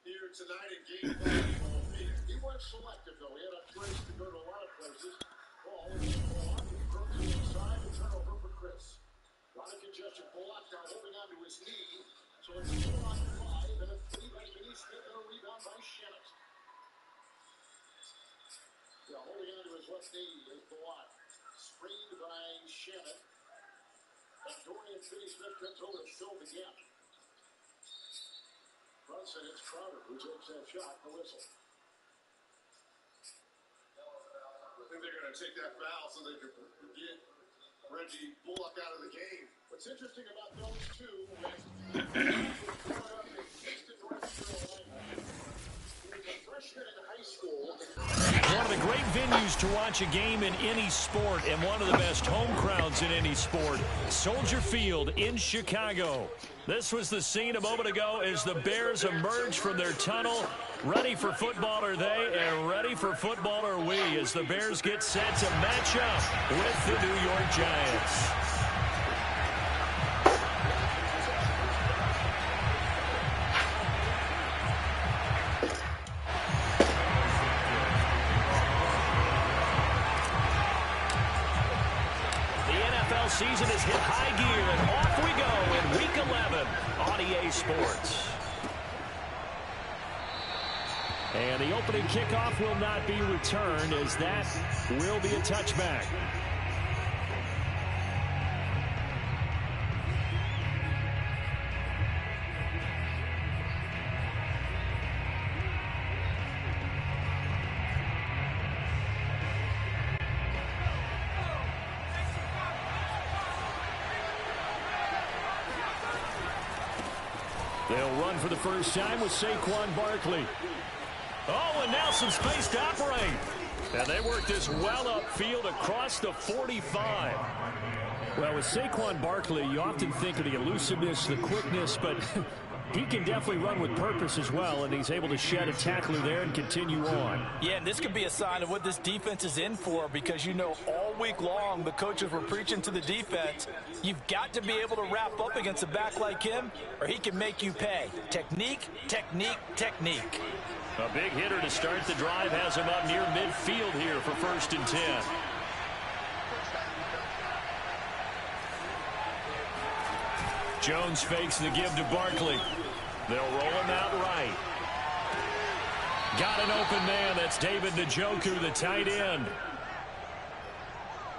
Here tonight in game 5. He was selective, though. He had a choice to go to a lot of places. Ball is on. He broke to the inside. The turnover for Chris. A lot of congestion. Bullock now holding on to his knee. So it's 4-on-5 and a 3 by Vinny Smith and a rebound by Shannon. Yeah, holding on to his left knee is Bullock. Screened by Shannon. And Dorian Finney-Smith comes over to show again. Brunson, it's Crowder who takes that shot, the whistle. I think they're going to take that foul so they can get Reggie Bullock out of the game. What's interesting about those two is growing up in Kingston, North Carolina. He was a freshman in high school. One of the great venues to watch a game in any sport and one of the best home crowds in any sport, Soldier Field in Chicago. This was the scene a moment ago as the Bears emerged from their tunnel. Ready for football are they, and ready for football are we as the Bears get set to match up with the New York Giants. Season has hit high gear, and off we go in Week 11 on EA Sports. And the opening kickoff will not be returned, as that will be a touchback. They'll run for the first time with Saquon Barkley. Oh, and now some space to operate. And they work this well upfield across the 45. Well, with Saquon Barkley, you often think of the elusiveness, the quickness, but he can definitely run with purpose as well, and he's able to shed a tackler there and continue on. Yeah, and this could be a sign of what this defense is in for, because you know all week long the coaches were preaching to the defense, you've got to be able to wrap up against a back like him, or he can make you pay. Technique, technique, technique. A big hitter to start the drive has him up near midfield here for 1st and 10. Jones fakes the give to Barkley. They'll roll him out right. Got an open man. That's David Njoku, the tight end.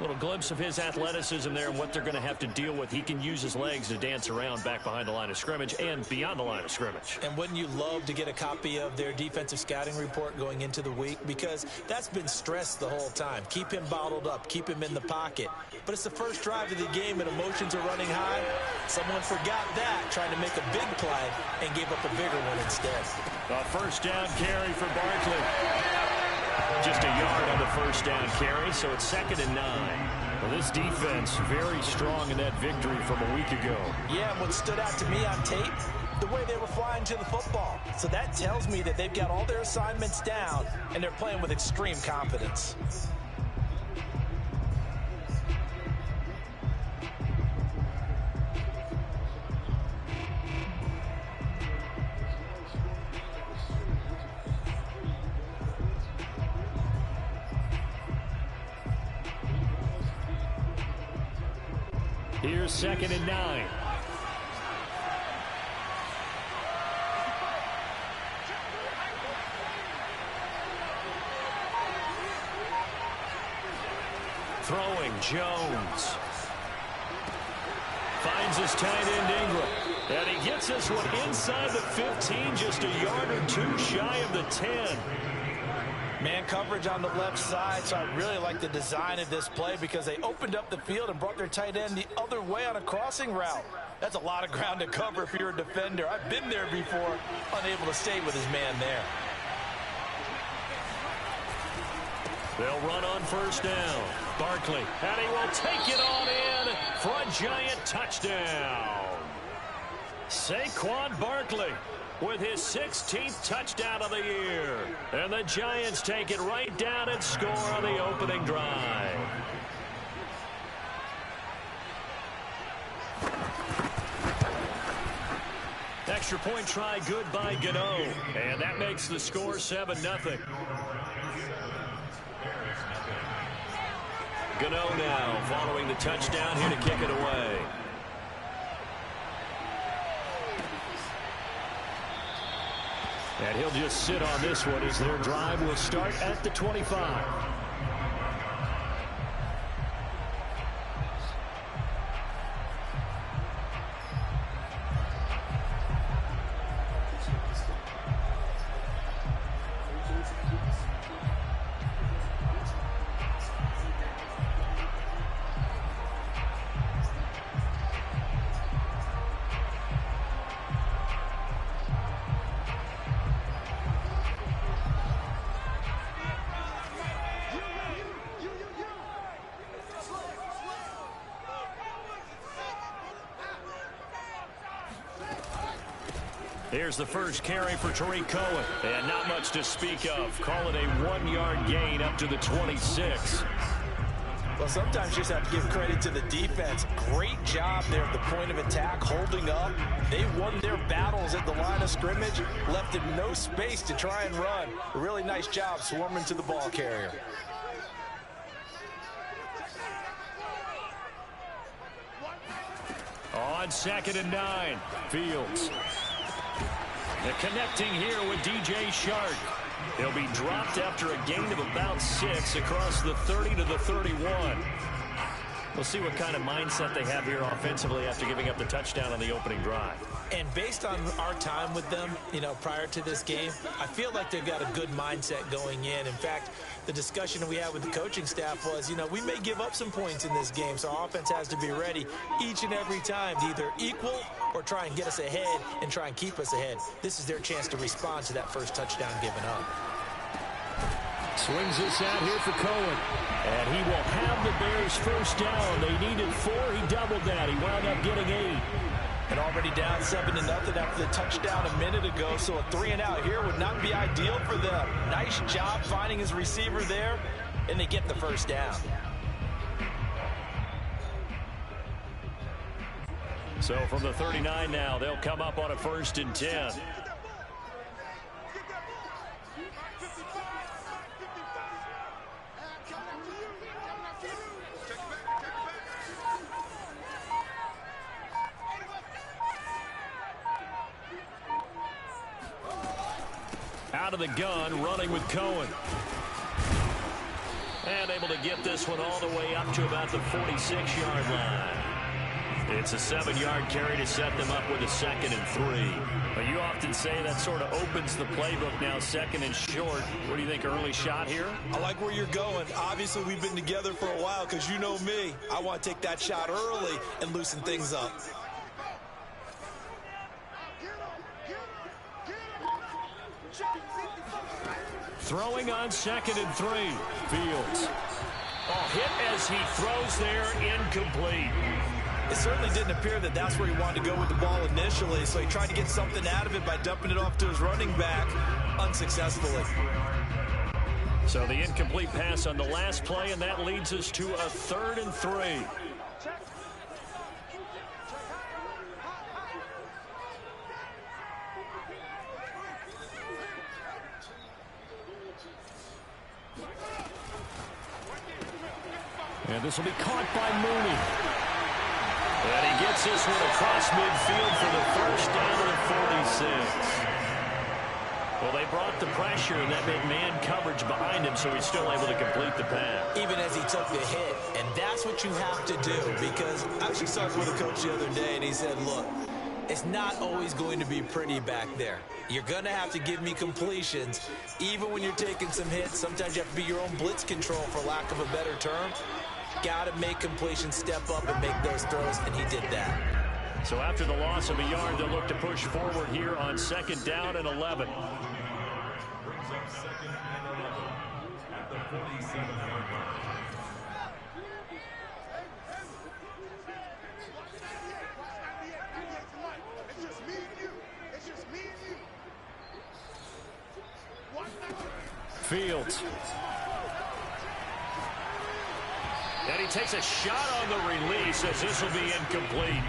Little glimpse of his athleticism there and what they're going to have to deal with. He can use his legs to dance around back behind the line of scrimmage and beyond the line of scrimmage. And wouldn't you love to get a copy of their defensive scouting report going into the week? Because that's been stressed the whole time. Keep him bottled up. Keep him in the pocket. But it's the first drive of the game and emotions are running high. Someone forgot that, trying to make a big play and gave up a bigger one instead. A first down carry for Barkley. Just a yard on the first down carry, so it's 2nd and 9. Well, this defense very strong in that victory from a week ago. Yeah, what stood out to me on tape, the way they were flying to the football. So that tells me that they've got all their assignments down, and they're playing with extreme confidence. Here's 2nd and 9. Throwing, Jones. Finds his tight end Ingram. And he gets this one inside the 15, just a yard or two shy of the 10. Man coverage on the left side, so I really like the design of this play because they opened up the field and brought their tight end the other way on a crossing route. That's a lot of ground to cover if you're a defender. I've been there before, unable to stay with his man there. They'll run on first down. Barkley, and he will take it on in for a Giant touchdown. Saquon Barkley with his 16th touchdown of the year. And the Giants take it right down and score on the opening drive. extra point try good by Gano. And that makes the score 7-0. Gano now following the touchdown here to kick it away. And he'll just sit on this one as their drive will start at the 25. Here's the first carry for Tariq Cohen. And not much to speak of. Call it a 1-yard gain up to the 26. Well, sometimes you just have to give credit to the defense. Great job there at the point of attack, holding up. They won their battles at the line of scrimmage, left them no space to try and run. A really nice job swarming to the ball carrier. On 2nd and 9, Fields. The connecting here with DJ Shark. He'll be dropped after a gain of about 6 across the 30 to the 31. We'll see what kind of mindset they have here offensively after giving up the touchdown on the opening drive. And based on our time with them, prior to this game, I feel like they've got a good mindset going in. In fact, the discussion we had with the coaching staff was, we may give up some points in this game, so our offense has to be ready each and every time to either equal or try and get us ahead and try and keep us ahead. This is their chance to respond to that first touchdown given up. Swings this out here for Cohen. And he will have the Bears first down. They needed 4. He doubled that. He wound up getting 8. And already down 7-0 after the touchdown a minute ago. So a 3-and-out here would not be ideal for them. Nice job finding his receiver there. And they get the first down. So from the 39 now, they'll come up on a 1st and 10. Out of the gun, running with Cohen. And able to get this one all the way up to about the 46-yard line. It's a 7-yard carry to set them up with a 2nd and 3. But you often say that sort of opens the playbook now, 2nd and short. What do you think, early shot here? I like where you're going. Obviously, we've been together for a while because you know me. I want to take that shot early and loosen things up. Throwing on 2nd and 3. Fields. Hit as he throws there, incomplete. It certainly didn't appear that that's where he wanted to go with the ball initially, so he tried to get something out of it by dumping it off to his running back unsuccessfully. So the incomplete pass on the last play, and that leads us to a 3rd and 3. And this will be caught by Mooney. And he gets this one across midfield for the first down of the 46. Well, they brought the pressure, and that made man coverage behind him, so he's still able to complete the pass. Even as he took the hit, and that's what you have to do, because I actually talked with a coach the other day, and he said, look, it's not always going to be pretty back there. You're going to have to give me completions, even when you're taking some hits. Sometimes you have to be your own blitz control, for lack of a better term. Got to make completions, step up and make those throws, and he did that. So after the loss of a yard, they'll look to push forward here on 2nd down and 11. Fields. And he takes a shot on the release as this will be incomplete.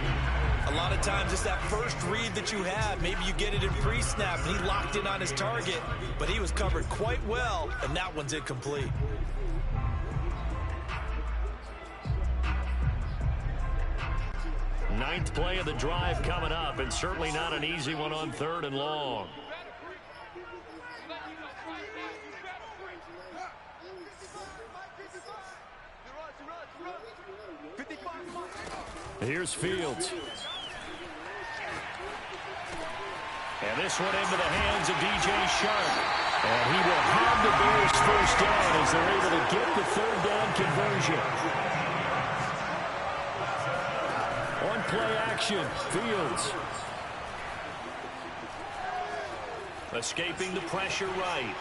A A lot of times it's that first read that you have. Maybe you get it in pre-snap, and he locked in on his target, but he was covered quite well, and that one's incomplete. Ninth play of the drive coming up, and certainly not an easy one on 3rd and long. Here's Fields. And this one into the hands of DJ Sharp. And he will have the Bears first down as they're able to get the 3rd down conversion. On play action, Fields. Escaping the pressure right.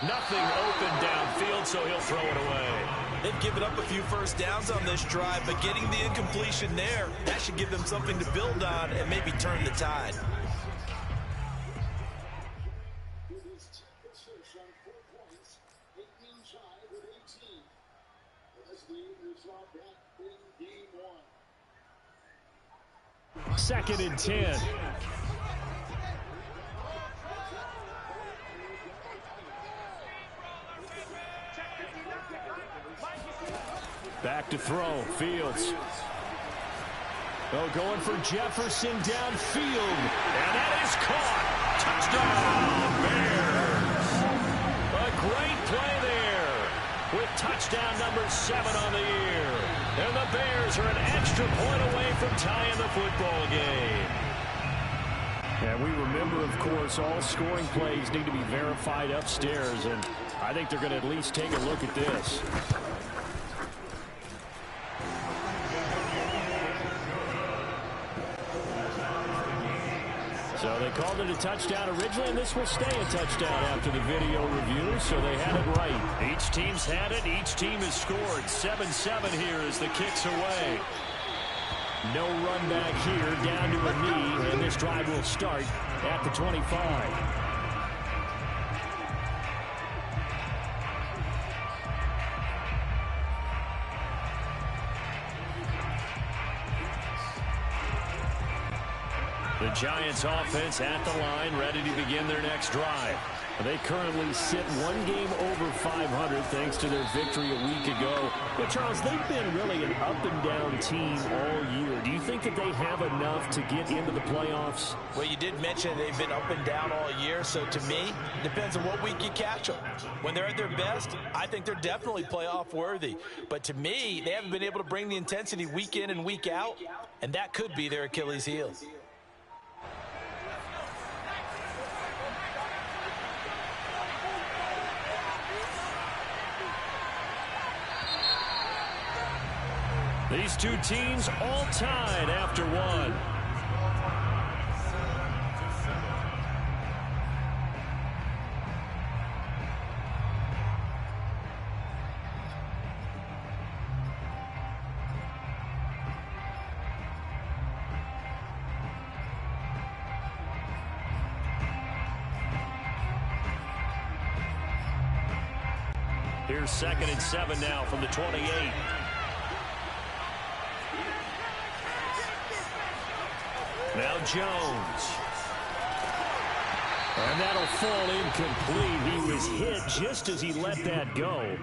Nothing open downfield, so he'll throw it away. They've given up a few first downs on this drive, but getting the incompletion there, that should give them something to build on and maybe turn the tide. Second and 10. Back to throw, Fields. Oh, going for Jefferson downfield. And that is caught. Touchdown, Bears. A great play there with touchdown number 7 on the year. And the Bears are an extra point away from tying the football game. And we remember, of course, all scoring plays need to be verified upstairs. And I think they're going to at least take a look at this. So they called it a touchdown originally, and this will stay a touchdown after the video review, so they had it right. Each team's had it. Each team has scored. 7-7 here as the kick's away. No run back here, down to a knee, and this drive will start at the 25. The Giants offense at the line, ready to begin their next drive. They currently sit one game over 500 thanks to their victory a week ago. But, Charles, they've been really an up-and-down team all year. Do you think that they have enough to get into the playoffs? Well, you did mention they've been up and down all year, so to me, it depends on what week you catch them. When they're at their best, I think they're definitely playoff worthy. But to me, they haven't been able to bring the intensity week in and week out, and that could be their Achilles heel. These two teams all tied after one. Here's 2nd and 7 now from the 28. Now Jones. And that'll fall incomplete. He was hit just as he let that go.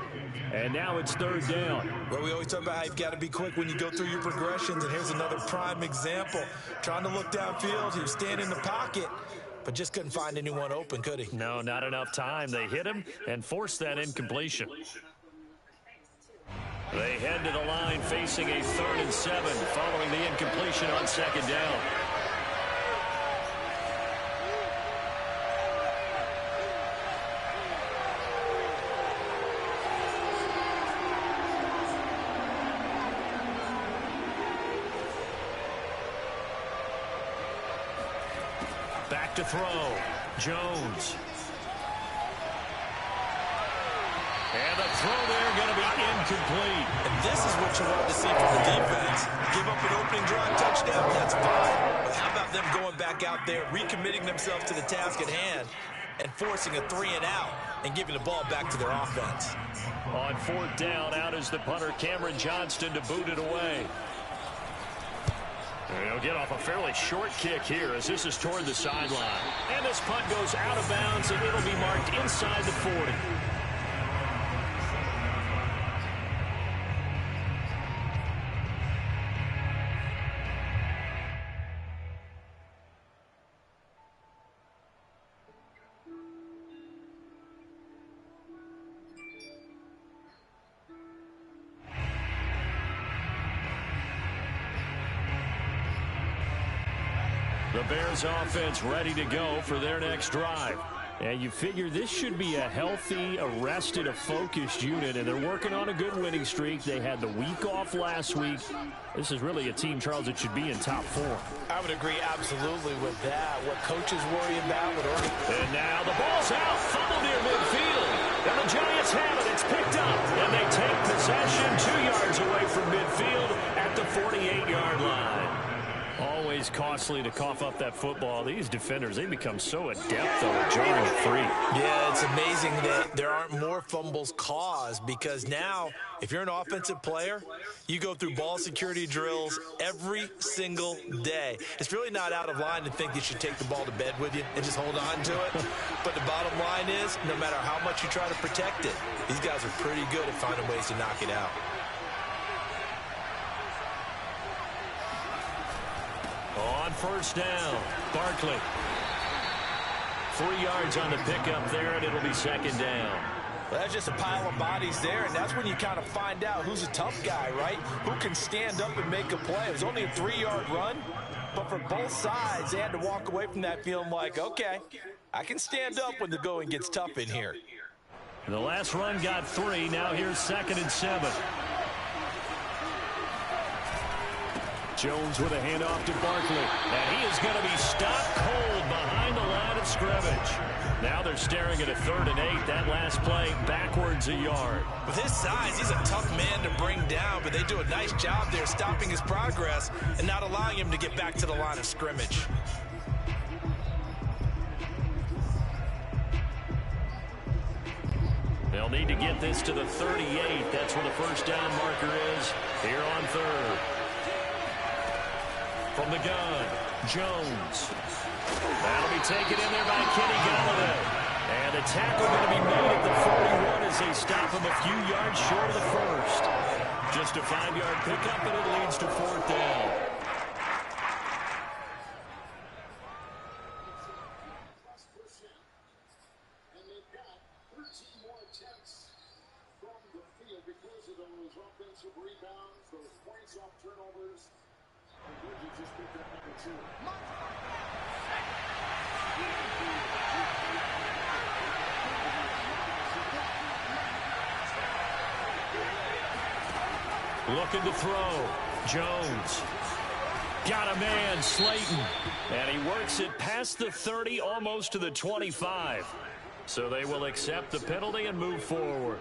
And now it's 3rd down. Well, we always talk about how you've got to be quick when you go through your progressions, and here's another prime example. Trying to look downfield, he was standing in the pocket, but just couldn't find anyone open, could he? No, not enough time. They hit him and forced that incompletion. They head to the line facing a 3rd and 7 following the incompletion on 2nd down. Back to throw. Jones. And the throw there going to be incomplete. And this is what you want to see from the defense. Give up an opening drive touchdown, that's fine. But how about them going back out there, recommitting themselves to the task at hand, and forcing a 3-and-out and giving the ball back to their offense? On 4th down, out is the punter, Cameron Johnston, to boot it away. And he'll get off a fairly short kick here as this is toward the sideline. And this punt goes out of bounds, and it'll be marked inside the 40. The Bears offense ready to go for their next drive. And you figure this should be a healthy, arrested, a focused unit, and they're working on a good winning streak. They had the week off last week. This is really a team, Charles, that should be in top 4. I would agree absolutely with that. What coaches worry about. And now the ball's out, fumble near midfield. And the Giants have it. It's picked up, and they take possession 2 yards away from midfield at the 48-yard line. Always costly to cough up that football. These defenders, they become so adept, though, at jarring it free. Yeah, it's amazing that there aren't more fumbles caused, because now, if you're an offensive player, you go through ball security drills every single day. It's really not out of line to think you should take the ball to bed with you and just hold on to it. But the bottom line is, no matter how much you try to protect it, these guys are pretty good at finding ways to knock it out. On first down, Barkley. 3 yards on the pickup there, and it'll be second down. Well, that's just a pile of bodies there, and that's when you kind of find out who's a tough guy, right? Who can stand up and make a play. It was only a 3-yard run, but for both sides, they had to walk away from that feeling like, okay, I can stand up when the going gets tough in here. And the last run got 3. Now here's 2nd and 7. Jones with a handoff to Barkley. And he is going to be stopped cold behind the line of scrimmage. Now they're staring at a 3rd and 8. That last play backwards a yard. With his size, he's a tough man to bring down, but they do a nice job there stopping his progress and not allowing him to get back to the line of scrimmage. They'll need to get this to the 38. That's where the first down marker is here on 3rd. From the gun, Jones. That'll be taken in there by Kenny Golladay. And a tackle going to be made at the 41 as they stop him a few yards short of the first. Just a 5-yard pickup, and it leads to 4th down. And they've got 13 more attempts from the field because of those offensive rebounds, those points off turnovers. Just picked up number 2. Looking to throw. Jones. Got a man, Slayton. And he works it past the 30, almost to the 25. So they will accept the penalty and move forward.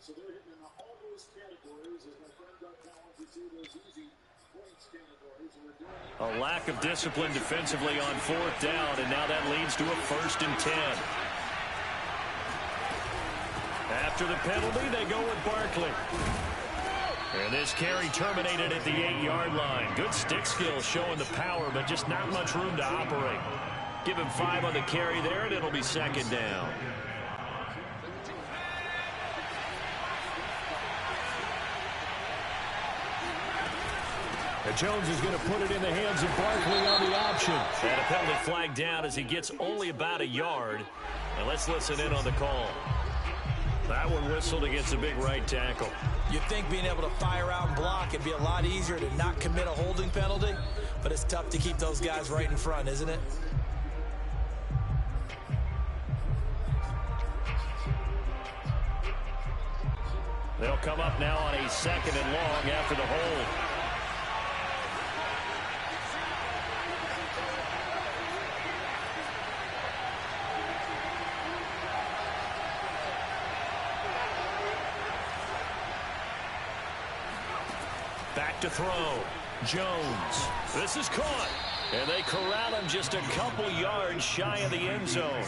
So they're hitting in all those categories, as my friend Doug Collins would say, those easy points categories. And they're doing a lack of discipline defensively on 4th down, and now that leads to a 1st and 10. After the penalty, they go with Barkley. And this carry terminated at the 8-yard line. Good stick skills showing the power, but just not much room to operate. Give him 5 on the carry there, and it'll be 2nd down. And Jones is going to put it in the hands of Barkley on the option. And a penalty flag down as he gets only about a yard. And let's listen in on the call. That one whistled against a big right tackle. You'd think being able to fire out and block it'd be a lot easier to not commit a holding penalty, but it's tough to keep those guys right in front, isn't it? They'll come up now on a 2nd and long after the hold. Back to throw. Jones. This is caught. And they corral him just a couple yards shy of the end zone.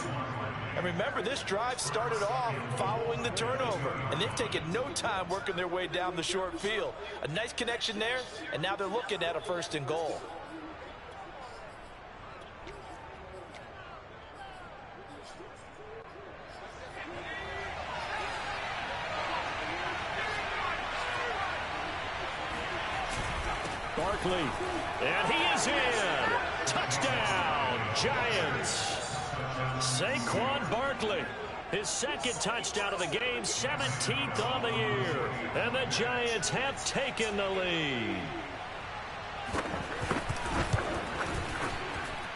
And remember, this drive started off following the turnover, and they've taken no time working their way down the short field. A nice connection there, and now they're looking at a 1st and goal. Barkley, and he is in. Touchdown, Giants. Saquon Barkley, his 2nd touchdown of the game, 17th on the year. And the Giants have taken the lead.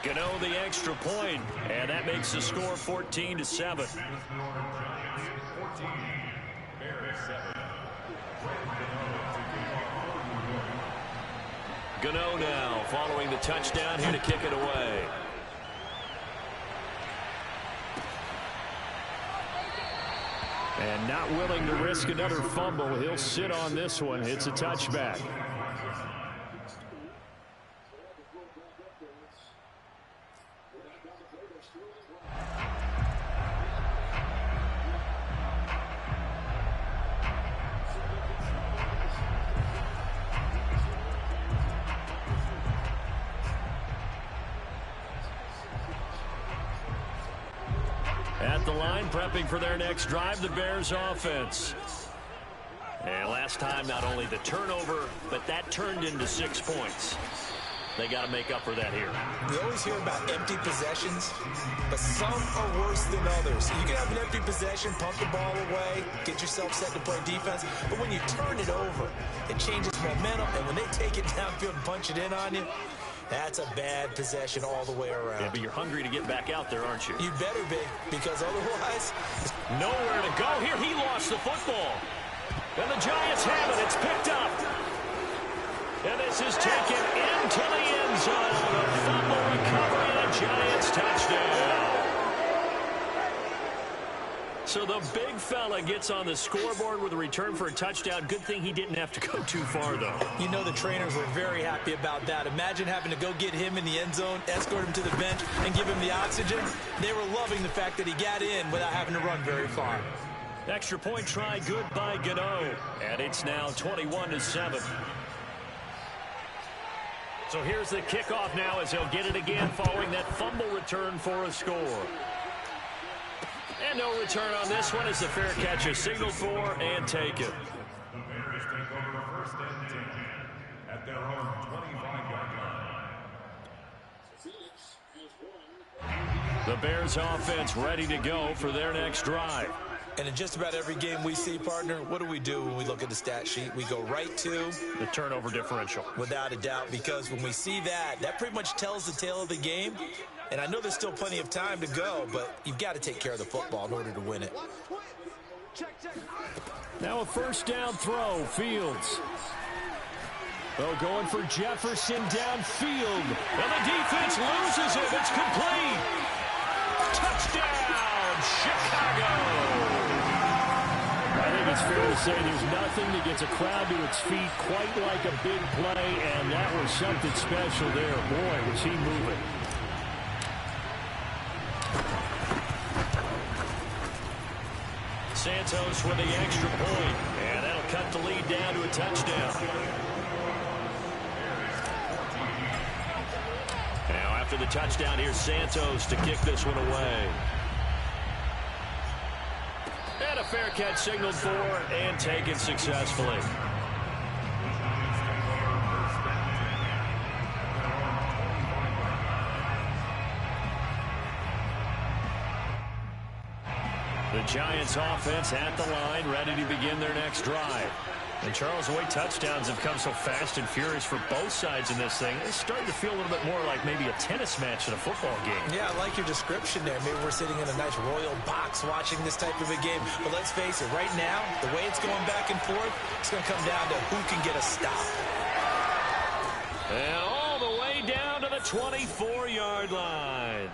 Gano the extra point, and that makes the score 14-7. Gano now following the touchdown here to kick it away. And not willing to risk another fumble. He'll sit on this one. It's a touchback. At the line, prepping for their next drive, the Bears offense. And last time, not only the turnover, but that turned into 6 points. They got to make up for that here. We always hear about empty possessions, but some are worse than others. You can have an empty possession, pump the ball away, get yourself set to play defense, but when you turn it over, it changes momentum, and when they take it downfield and punch it in on you, that's a bad possession all the way around. Yeah, but you're hungry to get back out there, aren't you? You better be, because otherwise... Nowhere to go. Here he lost the football. And the Giants have it. It's picked up. And this is taken into the end zone. A fumble recovery and a Giants touchdown. So the big fella gets on the scoreboard with a return for a touchdown. Good thing he didn't have to go too far, though. You know the trainers were very happy about that. Imagine having to go get him in the end zone, escort him to the bench, and give him the oxygen. They were loving the fact that he got in without having to run very far. Extra point try, good by Gano. And it's now 21-7. So here's the kickoff now as they'll get it again following that fumble return for a score. And no return on this one as the fair catch is signaled for and taken. The Bears take over 1st and 10 at their own 25-yard line. The Bears offense ready to go for their next drive. And in just about every game we see, partner, what do we do when we look at the stat sheet? We go right to the turnover differential. Without a doubt, because when we see that, that pretty much tells the tale of the game. And I know there's still plenty of time to go, but you've got to take care of the football in order to win it. Now a 1st down throw, Fields. Oh, going for Jefferson downfield. And the defense loses it. It's complete. Touchdown, Chicago. I think it's fair to say there's nothing that gets a crowd to its feet quite like a big play, and that was something special there. Boy, was he moving. Santos with the extra point, and that'll cut the lead down to a touchdown. Now after the touchdown, here's Santos to kick this one away. And a fair catch signaled for and taken successfully. The Giants offense at the line, ready to begin their next drive. And Charles, the way touchdowns have come so fast and furious for both sides in this thing, it's starting to feel a little bit more like maybe a tennis match in a football game. Yeah, I like your description there. Maybe we're sitting in a nice royal box watching this type of a game. But let's face it, right now, the way it's going back and forth, it's going to come down to who can get a stop. And all the way down to the 24-yard line.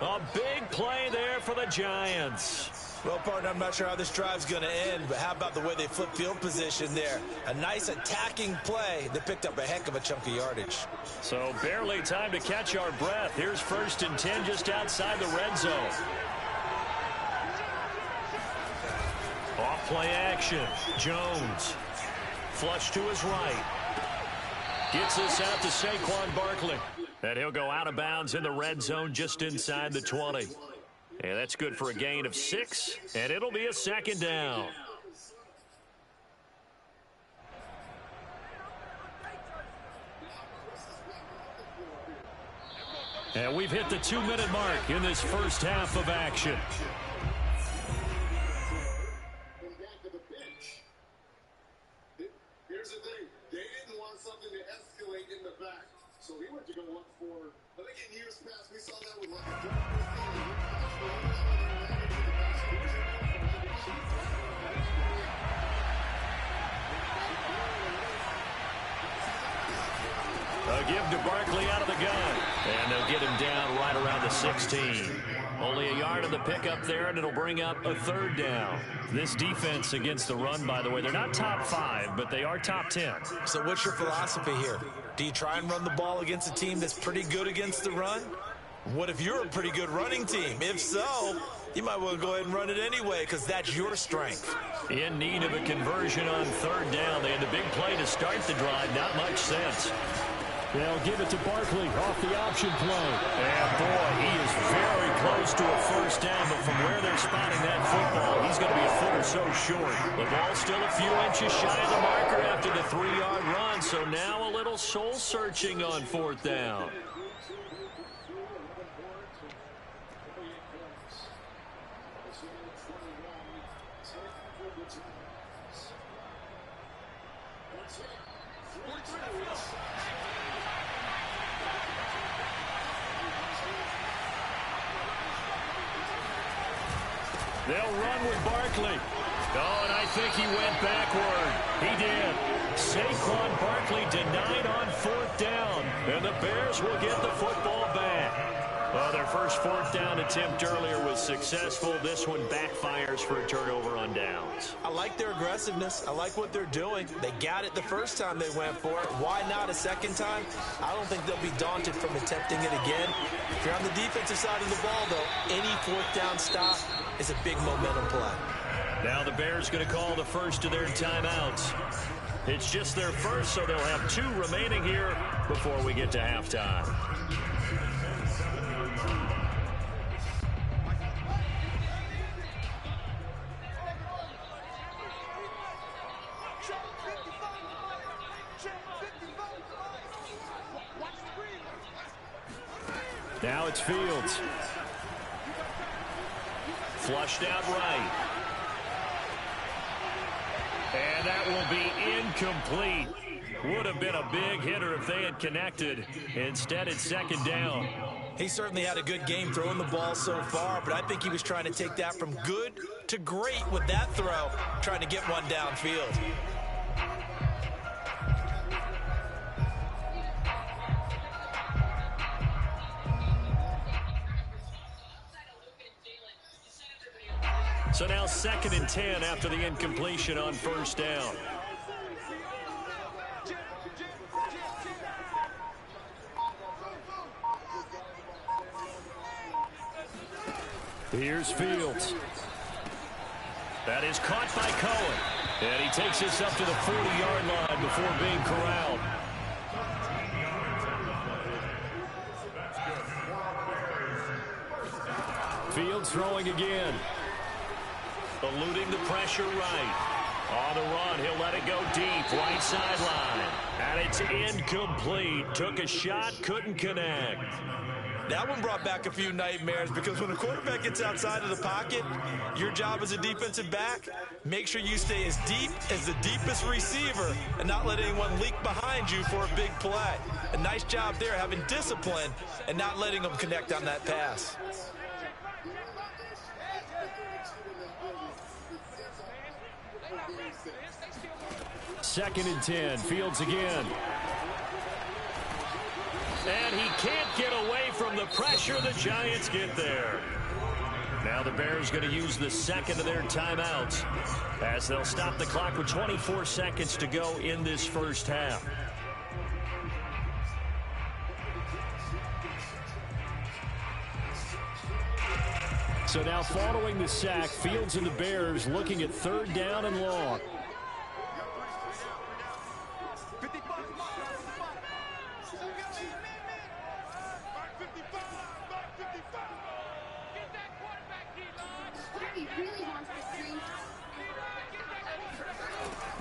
A big play there for the Giants. Well, partner, I'm not sure how this drive's going to end, but how about the way they flip field position there? A nice attacking play that picked up a heck of a chunk of yardage. So barely time to catch our breath. Here's 1st and 10 just outside the red zone. Play action. Jones. Flush to his right. Gets this out to Saquon Barkley. And he'll go out of bounds in the red zone just inside the 20. And that's good for a gain of 6. And it'll be a second down. And we've hit the 2-minute mark in this first half of action. Here's the thing. They didn't want something to escalate in the back. So he went to go look for, I think in years past, we saw that with like a A give to Barkley out of the gun. And they'll get him down right around the 16. Only a yard of the pickup there, and it'll bring up a third down. This defense against the run, by the way, they're not top 5, but they are top 10. So what's your philosophy here? Do you try and run the ball against a team that's pretty good against the run? What if you're a pretty good running team? If so, you might want to go ahead and run it anyway because that's your strength. In need of a conversion on third down. They had the big play to start the drive. Not much sense. They'll give it to Barkley off the option play. And, boy, he is very close to a first down, but from where they're spotting that football, he's going to be a foot or so short. The ball's still a few inches shy of the marker after the 3-yard run, so now a little soul-searching on fourth down. They'll run with Barkley. Oh, and I think he went backward. He did. Saquon Barkley denied on fourth down. And the Bears will get the football back. Well, their first fourth down attempt earlier was successful. This one backfires for a turnover on downs. I like their aggressiveness. I like what they're doing. They got it the first time they went for it. Why not a second time? I don't think they'll be daunted from attempting it again. If you're on the defensive side of the ball, though, any fourth down stop is a big momentum play. Now the Bears going to call the first of their timeouts. It's just their first, so they'll have 2 remaining here before we get to halftime. Now it's Fields. Flushed out right. And that will be incomplete. Would have been a big hitter if they had connected. Instead, it's second down. He certainly had a good game throwing the ball so far, but I think he was trying to take that from good to great with that throw, trying to get one downfield. So now 2nd and 10 after the incompletion on first down. Here's Fields. That is caught by Cohen. And he takes this up to the 40-yard line before being corralled. Fields throwing again. Eluding the pressure right. On the run, he'll let it go deep. Right sideline. And it's incomplete. Took a shot, couldn't connect. That one brought back a few nightmares because when a quarterback gets outside of the pocket, your job as a defensive back, make sure you stay as deep as the deepest receiver and not let anyone leak behind you for a big play. A nice job there having discipline and not letting them connect on that pass. Second and 10. Fields again. And he can't get away from the pressure. The Giants get there. Now the Bears going to use the second of their timeouts as they'll stop the clock with 24 seconds to go in this first half. So now following the sack, Fields and the Bears looking at 3rd down and long.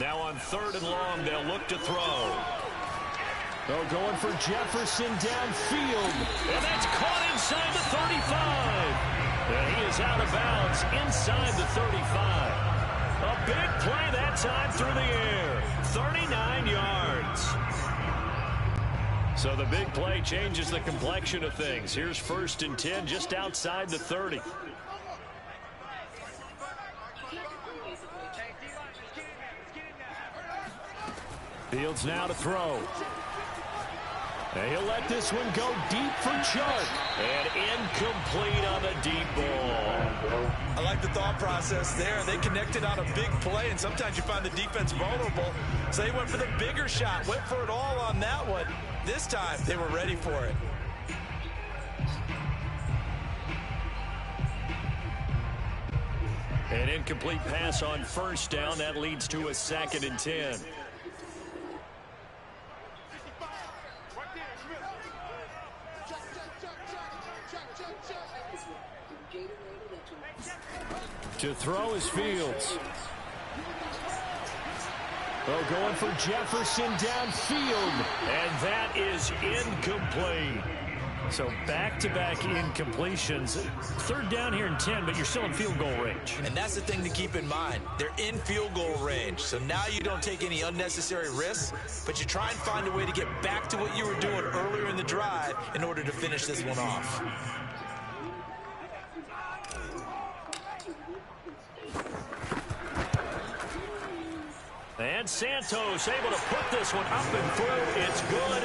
Now on 3rd and long, they'll look to throw. They're going for Jefferson downfield. And that's caught inside the 35. And he is out of bounds inside the 35. A big play that time through the air. 39 yards. So the big play changes the complexion of things. Here's 1st and 10 just outside the 30. Fields now to throw. And he'll let this one go deep for Chark. And incomplete on the deep ball. I like the thought process there. They connected on a big play, and sometimes you find the defense vulnerable. So they went for the bigger shot, went for it all on that one. This time, they were ready for it. An incomplete pass on 1st down. That leads to a 2nd and 10. To throw is Fields. Oh, going for Jefferson downfield. And that is incomplete. So back-to-back incompletions. 3rd down here and 10, but you're still in field goal range. And that's the thing to keep in mind. They're in field goal range. So now you don't take any unnecessary risks, but you try and find a way to get back to what you were doing earlier in the drive in order to finish this one off. And Santos able to put this one up and through. It's good.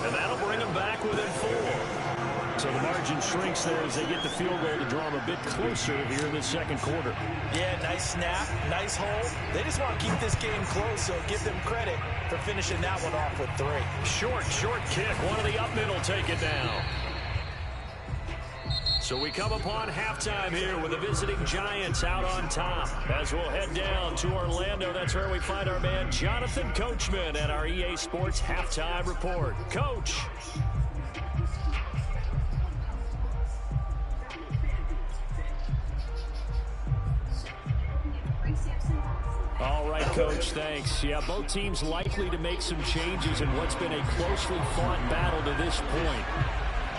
And that'll bring them back within 4. So the margin shrinks there as they get the field goal to draw them a bit closer here in the 2nd quarter. Yeah, nice snap, nice hole. They just want to keep this game close, so give them credit for finishing that one off with 3. Short kick. One of the up mid will take it down. So we come upon halftime here with the visiting Giants out on top. As we'll head down to Orlando, that's where we find our man Jonathan Coachman at our EA Sports Halftime Report. Coach. All right, Coach, thanks. Yeah, both teams likely to make some changes in what's been a closely fought battle to this point.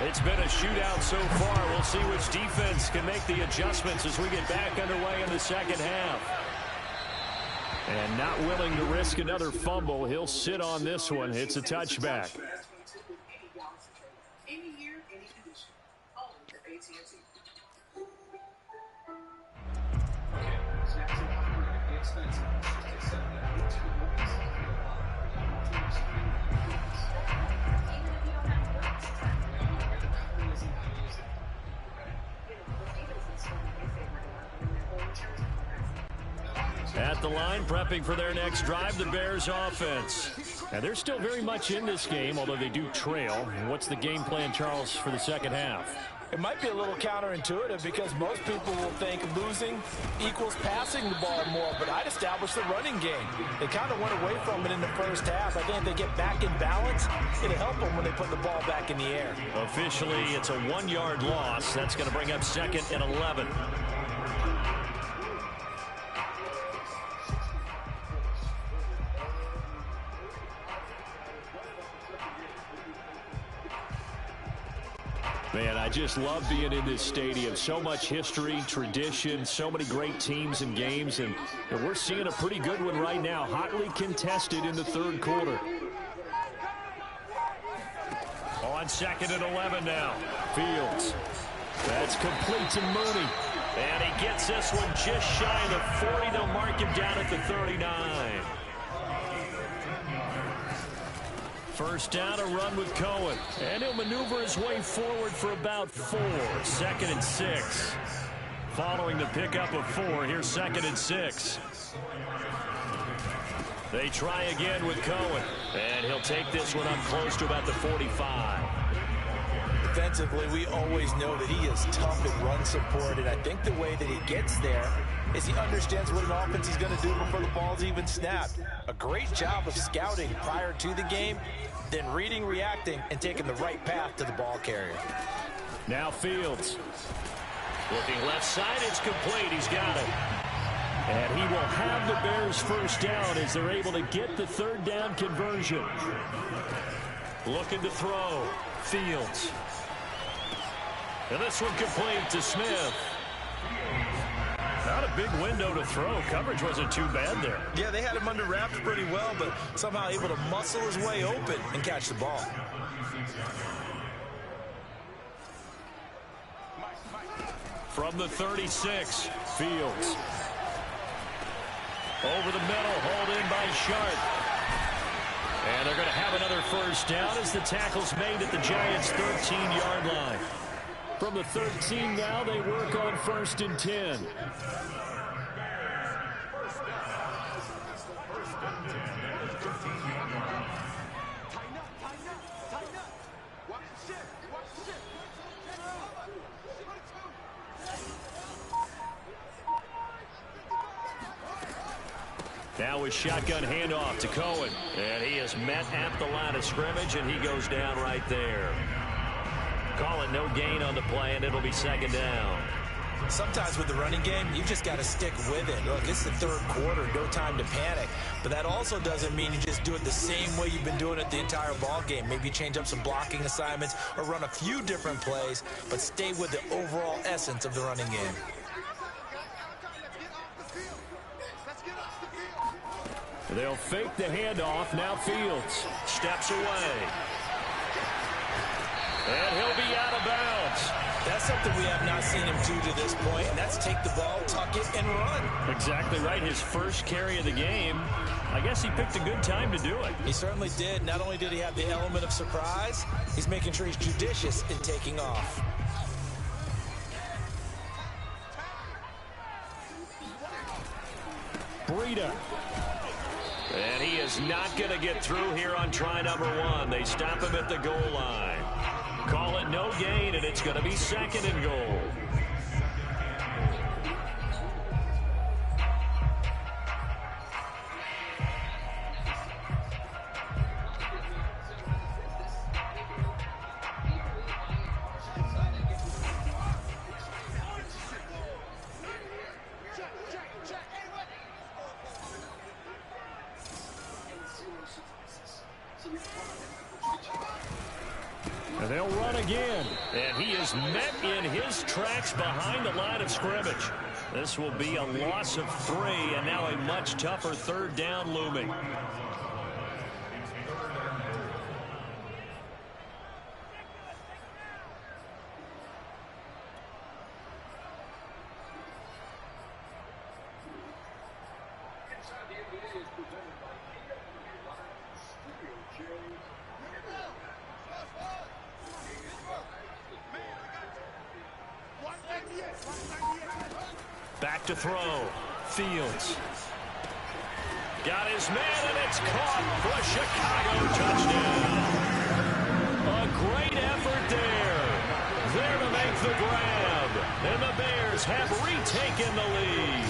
It's been a shootout so far. We'll see which defense can make the adjustments as we get back underway in the 2nd half. And not willing to risk another fumble. He'll sit on this one. It's a touchback. At the line, prepping for their next drive, the Bears offense. And they're still very much in this game, although they do trail. And what's the game plan, Charles, for the 2nd half? It might be a little counterintuitive because most people will think losing equals passing the ball more, but I'd establish the running game. They kind of went away from it in the 1st half. I think if they get back in balance, it'll help them when they put the ball back in the air. Officially, it's a 1-yard loss. That's going to bring up 2nd and 11. Man, I just love being in this stadium. So much history, tradition, so many great teams and games, and we're seeing a pretty good one right now. Hotly contested in the 3rd quarter. On 2nd and 11 now. Fields. That's complete to Mooney. And he gets this one just shy of the 40. They'll mark him down at the 39. 1st down, a run with Cohen. And he'll maneuver his way forward for about 4. 2nd and 6. Following the pickup of 4, here's 2nd and 6. They try again with Cohen. And he'll take this one up close to about the 45. defensively, we always know that he is tough in run support, and I think the way that he gets there is he understands what an offense is going to do before the ball's even snapped. A great job of scouting prior to the game, then reading, reacting, and taking the right path to the ball carrier. Now Fields. Looking left side, it's complete. He's got it. And he will have the Bears first down as they're able to get the third down conversion. Looking to throw. Fields. And this one complete to Smith. Not a big window to throw. Coverage wasn't too bad there. Yeah, they had him under wraps pretty well, but somehow able to muscle his way open and catch the ball. From the 36, Fields. Over the middle, hauled in by Sharp. And they're going to have another first down as the tackle's made at the Giants' 13-yard line. From the 13 now, they work on 1st and 10. Now a shotgun handoff to Cohen. And he is met at the line of scrimmage, and he goes down right there. Call it no gain on the play, and it'll be 2nd down. Sometimes with the running game, you just got to stick with it. Look, it's the 3rd quarter, no time to panic. But that also doesn't mean you just do it the same way you've been doing it the entire ball game. Maybe change up some blocking assignments or run a few different plays, but stay with the overall essence of the running game. They'll fake the handoff. Now Fields steps away. And he'll be out of bounds. That's something we have not seen him do to this point, and that's take the ball, tuck it, and run. Exactly right. His first carry of the game. I guess he picked a good time to do it. He certainly did. Not only did he have the element of surprise, he's making sure he's judicious in taking off. Breida. And he is not going to get through here on try number 1. They stop him at the goal line. Call it no gain, and it's going to be 2nd and goal. And they'll run again. And he is met in his tracks behind the line of scrimmage. This will be a loss of 3, and now a much tougher 3rd down looming. Back to throw. Fields. Got his man, and it's caught for a Chicago touchdown. A great effort there. There to make the grab. And the Bears have retaken the lead.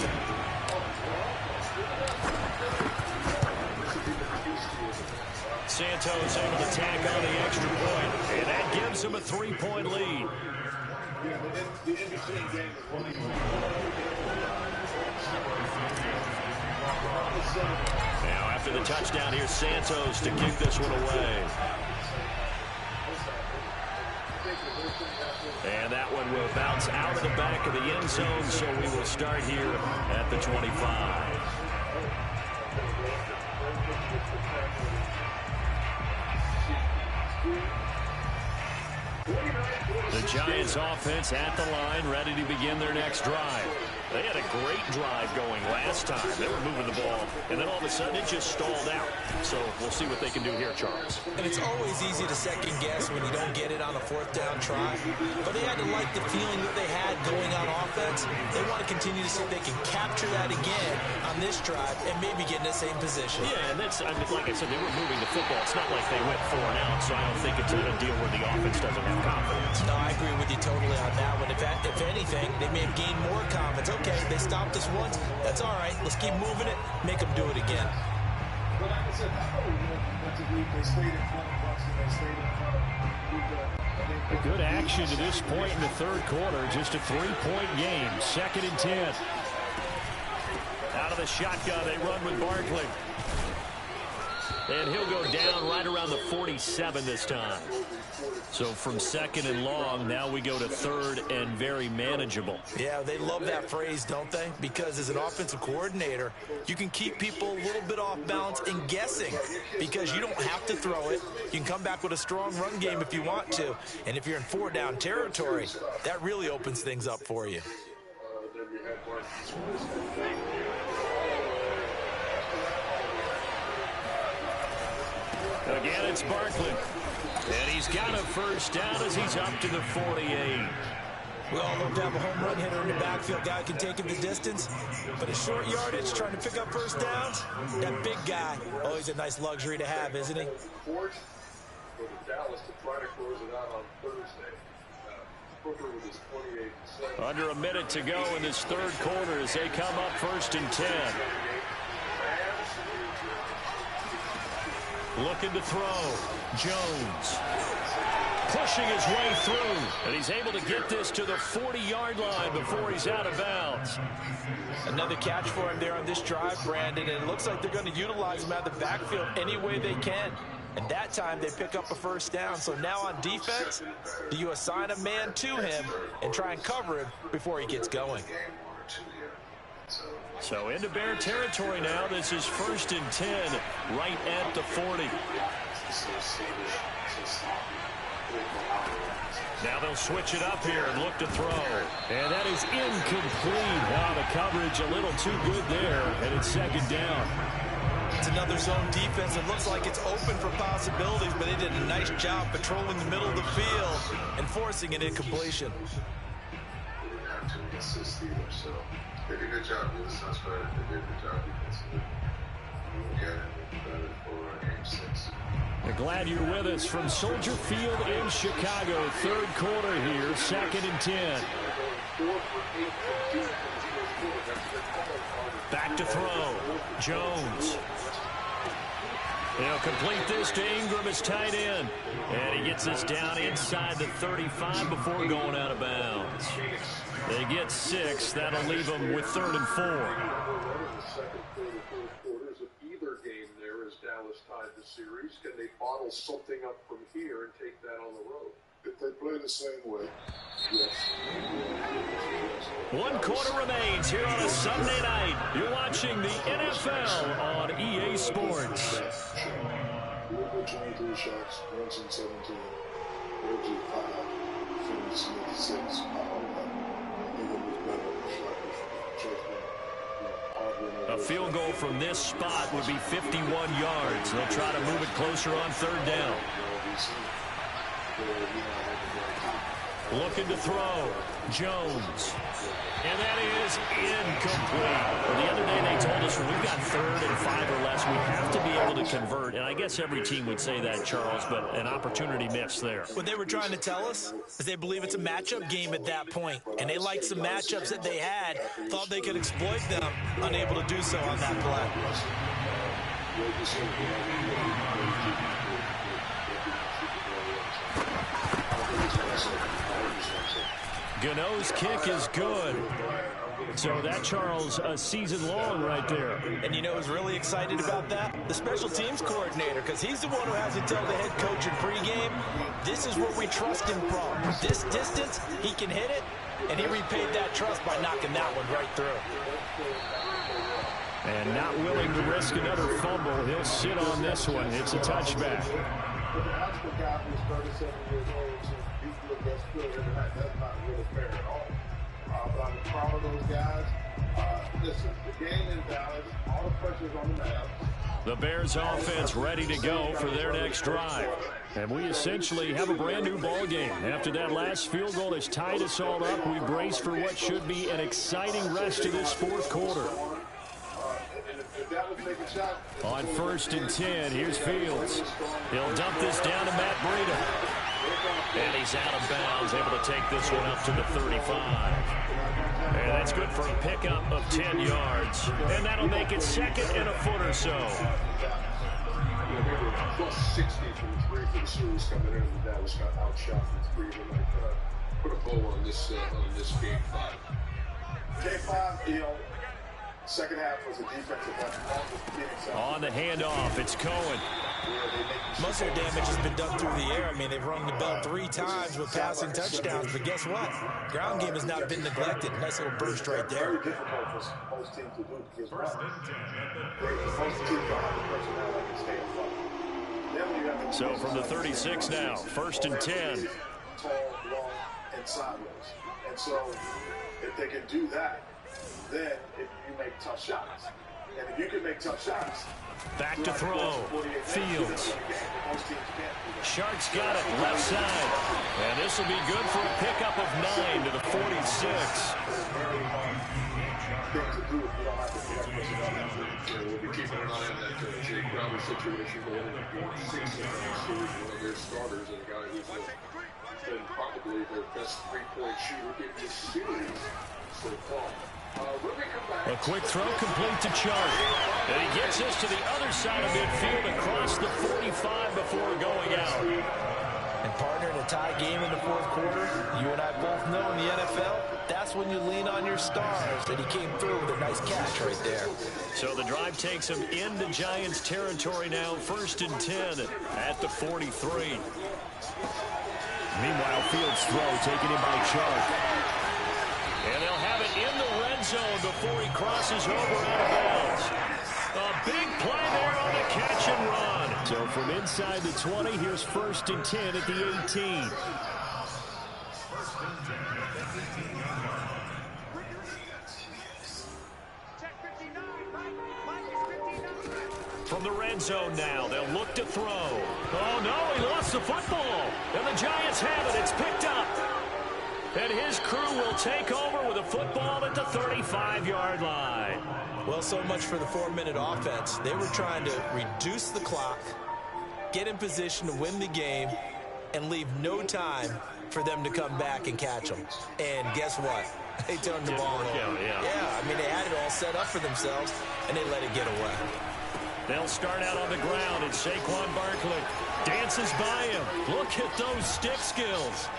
Santos able to tack on the extra point, and that gives him a 3-point lead. Now after the touchdown, here's Santos to kick this one away. And that one will bounce out of the back of the end zone, so we will start here at the 25. The Giants offense at the line, ready to begin their next drive. They had a great drive going last time. They were moving the ball, and then all of a sudden it just stalled out. So We'll see what they can do here, Charles. And it's always easy to second guess when you don't get it on a fourth down try. But they had to like the feeling that they had going on offense. They want to continue to see if they can capture that again on this drive and maybe get in the same position. Yeah, and that's, I mean, like I said, they were moving the football. It's not like they went 4 and out, so I don't think it's a deal where the offense doesn't have confidence. No, I agree with you totally on that one. If anything, they may have gained more confidence. Okay, they stopped us once. That's all right. Let's keep moving it. Make them do it again. But like I said, they stayed in front of Buxton. They stayed in front of A good action to this point in the third quarter. Just a 3-point game. 2nd and 10. Out of the shotgun, they run with Barkley. And he'll go down right around the 47 this time. So from 2nd and long, now we go to 3rd and very manageable. Yeah, they love that phrase, don't they? Because as an offensive coordinator, you can keep people a little bit off balance and guessing because you don't have to throw it. You can come back with a strong run game if you want to. And if you're in 4-down territory, that really opens things up for you. Again, it's Barkley. And he's got a first down as he's up to the 48. We all love to have a home run hitter in the backfield. Guy can take it the distance. But a short yardage, trying to pick up first downs, that big guy, always a nice luxury to have, isn't he? forced for the Dallas to try to close it out on Thursday. Hooker with his 28-7. Under a minute to go in this third quarter as they come up 1st and 10. Looking to throw. Jones. Pushing his way through. And he's able to get this to the 40-yard line before he's out of bounds. Another catch for him there on this drive, Brandon. And it looks like they're going to utilize him out of the backfield any way they can. And that time they pick up a first down. So now on defense, do you assign a man to him and try and cover him before he gets going? So into Bear territory now. This is 1st and 10 right at the 40. Now they'll switch it up here and look to throw. And that is incomplete. Wow, the coverage a little too good there. And it's 2nd down. It's another zone defense. It looks like it's open for possibilities, but they did a nice job patrolling the middle of the field and forcing an incompletion. They did a good job. This is not bad. They did a good job defensively. For game 6. We're glad you're with us from Soldier Field in Chicago. Third quarter here, 2nd and 10. Back to throw. Jones. They'll complete this to Ingram as tight end. And he gets this down inside the 35 before going out of bounds. They get 6. That'll leave them with 3rd and 4. Either game there as Dallas tied the series. Can they bottle something up from here and take that on the road? If they play the same way, yes. 1 quarter remains here on a Sunday night. You're watching the NFL on EA Sports. 23 shots, Brunson 17, Reggie 5, Finney Smith 6. A field goal from this spot would be 51 yards. They'll try to move it closer on 3rd down. Looking to throw. Jones. And that is incomplete. Well, the other day they told us when we've got 3rd and 5 or less, we have to be able to convert. And I guess every team would say that, Charles, but an opportunity missed there. What they were trying to tell us is they believe it's a matchup game at that point. And they liked some matchups that they had, thought they could exploit them, unable to do so on that play. Gano's kick is good. So that, Charles, a season long right there. And you know who's really excited about that? The special teams coordinator, because he's the one who has to tell the head coach in pregame, this is where we trust him from. This distance, he can hit it, and he repaid that trust by knocking that one right through. And not willing to risk another fumble, he'll sit on this one. It's a touchback. But the actual guy who's 37 years old, so he's good, that's good, and that's not really fair at all. But I'm proud of those guys. Listen, the game in Dallas, all the pressure's on the Mavs. The Bears offense ready to go for their next drive. And we essentially have a brand new ball game. After that last field goal has tied us all up, we brace for what should be an exciting rest of this fourth quarter. On 1st and 10, here's Fields. He'll dump this down to Matt Breida. And he's out of bounds, able to take this one up to the 35. And that's good for a pickup of 10 yards. And that'll make it 2nd and a foot or so. Plus 60 from 3 for the series coming in, and Dallas got outshot from 3. But put a bow on this game 5. Game 5, second half was a defensive effort. On the handoff, it's Cohen. Most of their damage has been done through the air. I mean, they've rung the bell 3 times with passing touchdowns, but guess what? Ground game has not been neglected. Nice little burst right there. Very difficult for most teams to do because most teams don't have the personnel that can stay afloat. So from the 36 now, 1st and 10. Tall, long, and sideways. And so if they can do that, then if you make tough shots. And if you can make tough shots. Back to throw. Fields. Sharks got it left side. And this will be good for a pickup of 9 to the 46. We'll be keeping an eye on that Jake Crowder situation going into Game 6 of the series. One of their starters and a guy who's been probably their best 3-point shooter in this series so far. A quick throw complete to Chark. And he gets this to the other side of midfield across the 45 before going out. And partner, in a tie game in the fourth quarter, you and I both know in the NFL, that's when you lean on your stars. And he came through with a nice catch right there. So the drive takes him into Giants territory now. 1st and 10 at the 43. Meanwhile, Fields' throw taken in by Chark. And they'll have it in the red zone before he crosses over out of bounds. A big play there on the catch and run. So from inside the 20, here's 1st and 10 at the 18. From the red zone now, they'll look to throw. Oh, no, he lost the football. And the Giants have it. It's picked up. And his crew will take over with a football at the 35-yard line. Well, so much for the 4-minute offense. They were trying to reduce the clock, get in position to win the game, and leave no time for them to come back and catch them. And guess what? They turned the ball over. Yeah, I mean, they had it all set up for themselves, and they let it get away. They'll start out on the ground, and Saquon Barkley dances by him. Look at those stick skills.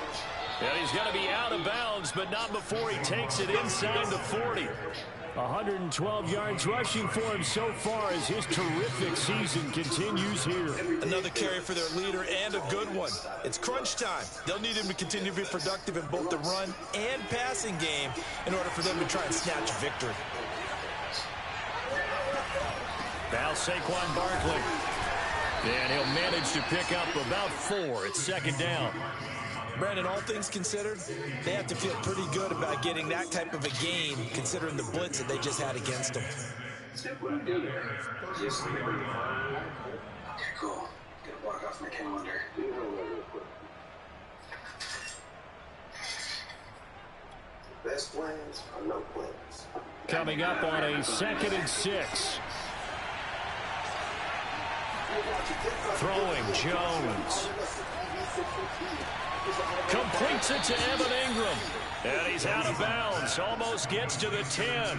And he's going to be out of bounds, but not before he takes it inside the 40. 112 yards rushing for him so far as his terrific season continues here. Another carry for their leader and a good one. It's crunch time. They'll need him to continue to be productive in both the run and passing game in order for them to try and snatch a victory. Now Saquon Barkley. And he'll manage to pick up about 4. It's 2nd down. Brandon, all things considered, they have to feel pretty good about getting that type of a game, considering the blitz that they just had against them. Okay, cool. Get a walk off my calendar. Best plans are no plans. Coming up on a 2nd and 6. Throwing Jones. Completes it to Evan Ingram. And he's out of bounds. Almost gets to the 10.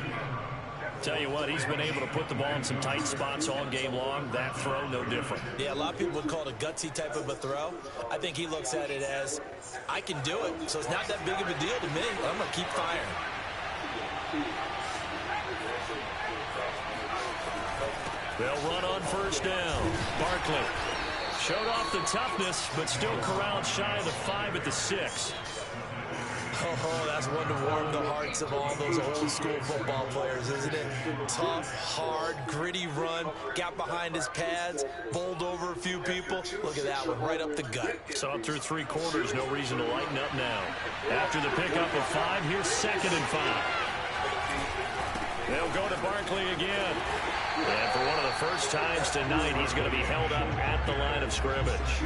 Tell you what, he's been able to put the ball in some tight spots all game long. That throw, no different. Yeah, a lot of people would call it a gutsy type of a throw. I think he looks at it as, I can do it, so it's not that big of a deal to me. I'm going to keep firing. They'll run on 1st down. Barkley showed off the toughness, but still corralled shy of the 5 at the 6. Oh, that's one to warm the hearts of all those old school football players, isn't it? Tough, hard, gritty run, got behind his pads, bowled over a few people. Look at that one, right up the gut. Saw it through 3 quarters, no reason to lighten up now. After the pickup of 5, here's 2nd and 5. They'll go to Barkley again. And for one of the first times tonight, he's going to be held up at the line of scrimmage.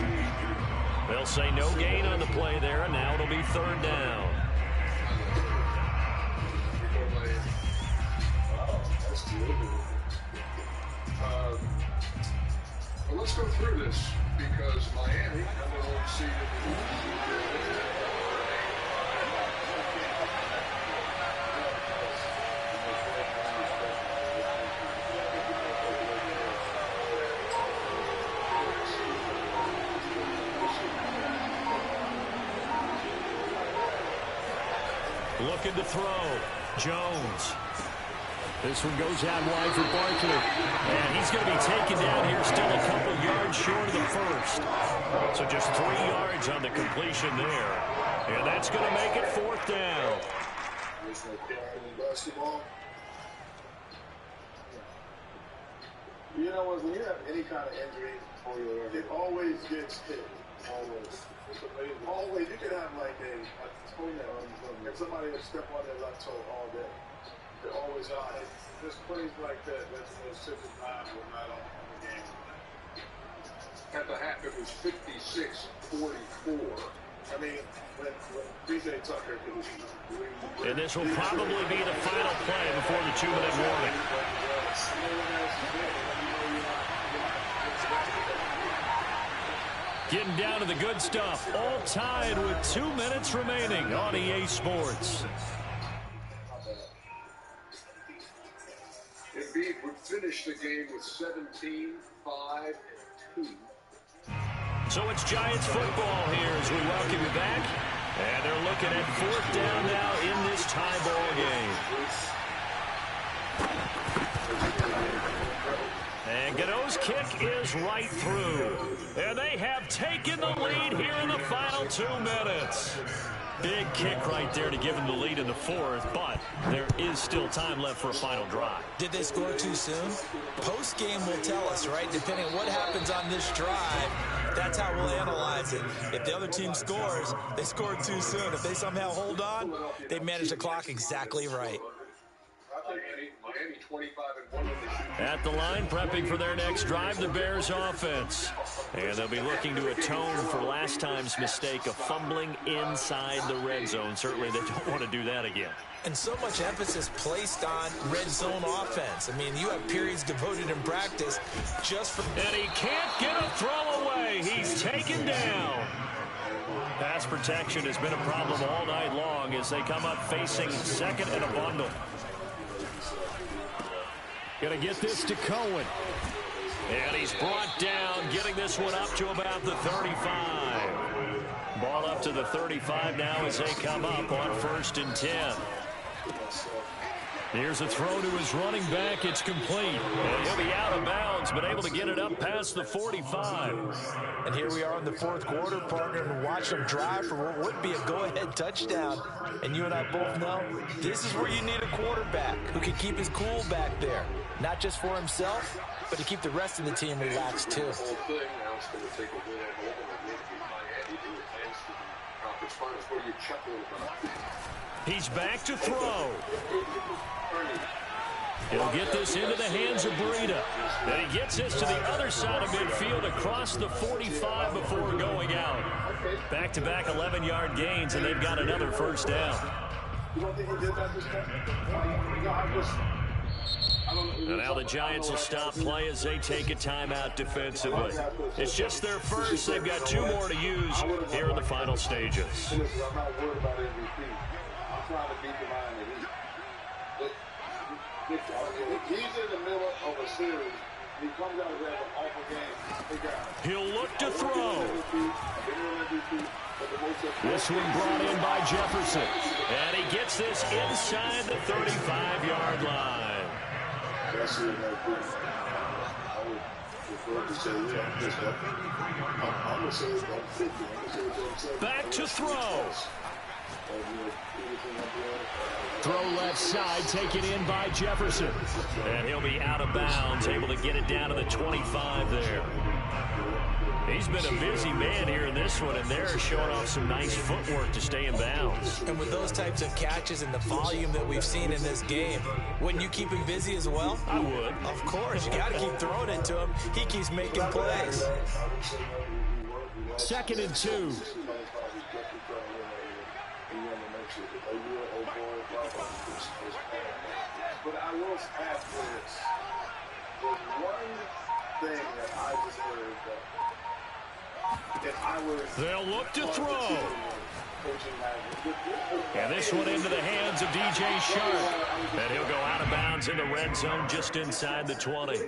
They'll say no gain on the play there, and now it'll be third down. Well, let's go through this because Miami, number one seed. Looking to throw. Jones. This one goes out wide for Barkley. And he's going to be taken down here, still a couple yards short of the first. So just 3 yards on the completion there. And that's going to make it fourth down. Basketball. You know what? When you have any kind of injury, it always gets hit. Always. Always. You can have like a toenail, and somebody will step on their left toe all day. They always are. Just plays like that. That's the most simple time we're not on the game. At the half, it was 56-44. I mean, when DJ Tucker could be. And this will probably be the final play before the 2-minute warning. Getting down to the good stuff. All tied with 2 minutes remaining on EA Sports. Embiid would finish the game with 17, 5, and 2. So it's Giants football here as we welcome you back. And they're looking at fourth down now in this tie ball game. And Godot's kick is right through. And they have taken the lead here in the final 2 minutes. Big kick right there to give them the lead in the fourth, but there is still time left for a final drive. Did they score too soon? Post-game will tell us, right? Depending on what happens on this drive, that's how we'll analyze it. If the other team scores, they scored too soon. If they somehow hold on, they manage the clock exactly right. Miami 25-1. At the line, prepping for their next drive, the Bears offense. And they'll be looking to atone for last time's mistake of fumbling inside the red zone. Certainly they don't want to do that again. And so much emphasis placed on red zone offense. I mean, you have periods devoted in practice just for... And he can't get a throw away. He's taken down. Pass protection has been a problem all night long as they come up facing second and a bundle. Going to get this to Cohen. And he's brought down, getting this one up to about the 35. Ball up to the 35 now as they come up on 1st and 10. Here's a throw to his running back. It's complete. And he'll be out of bounds, but able to get it up past the 45. And here we are in the fourth quarter, partner, and watch them drive for what would be a go-ahead touchdown. And you and I both know this is where you need a quarterback who can keep his cool back there. Not just for himself, but to keep the rest of the team relaxed, too. He's back to throw. He'll get this into the hands of Breida. And he gets this to the other side of midfield across the 45 before going out. Back-to-back 11-yard gains, and they've got another first down. And now the Giants will stop play as they take a timeout defensively. It's just their first. They've got 2 more to use here in the final stages. I'm not worried about MVP. I'm trying to beat the Miami Heat. If he's in the middle of a series, he comes out of there with an awful game. He'll look to throw. This one brought in by Jefferson. And he gets this inside the 35-yard line. Back to throw. Throw left side, taken in by He's been a busy man here in this one, and they're showing off some nice footwork to stay in bounds. And with those types of catches and the volume that we've seen in this game, wouldn't you keep him busy as well? I would. Of course. You got to keep throwing it to him. He keeps making plays. 2nd and 2. But I will ask for this. There's one thing that I just heard that if I was... They'll look to throw. And this one into the hands of DJ Sharp. And he'll go out of bounds in the red zone just inside the 20.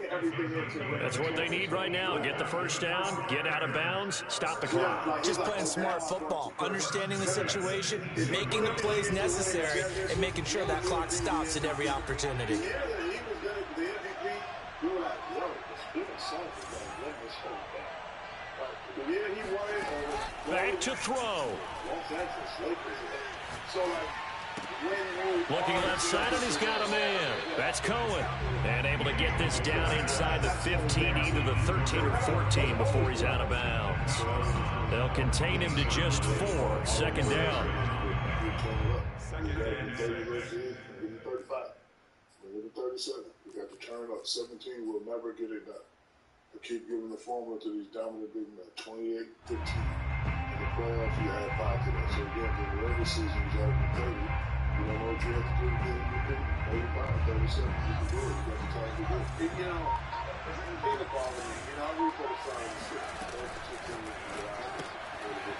That's what they need right now. Get the first down, get out of bounds, stop the clock. Just playing smart football, understanding the situation, making the plays necessary, and making sure that clock stops at every opportunity. Back to throw. Looking left side, and he's got a man. That's Cohen. And able to get this down inside the 15, either the 13 or 14 before he's out of bounds. They'll contain him to just 4. 2nd down. 37. We got to turn up. 17 will never get it done. We keep giving the formula to these dominant big men. 28-15. In the playoffs, you had 5 to that. So again, in the regular season, you have 30. You don't know what you have to do to get MVP. 35, 37. You can do it. You got the time to do it. And, you know, being a ball with me, you know, I root for the Suns.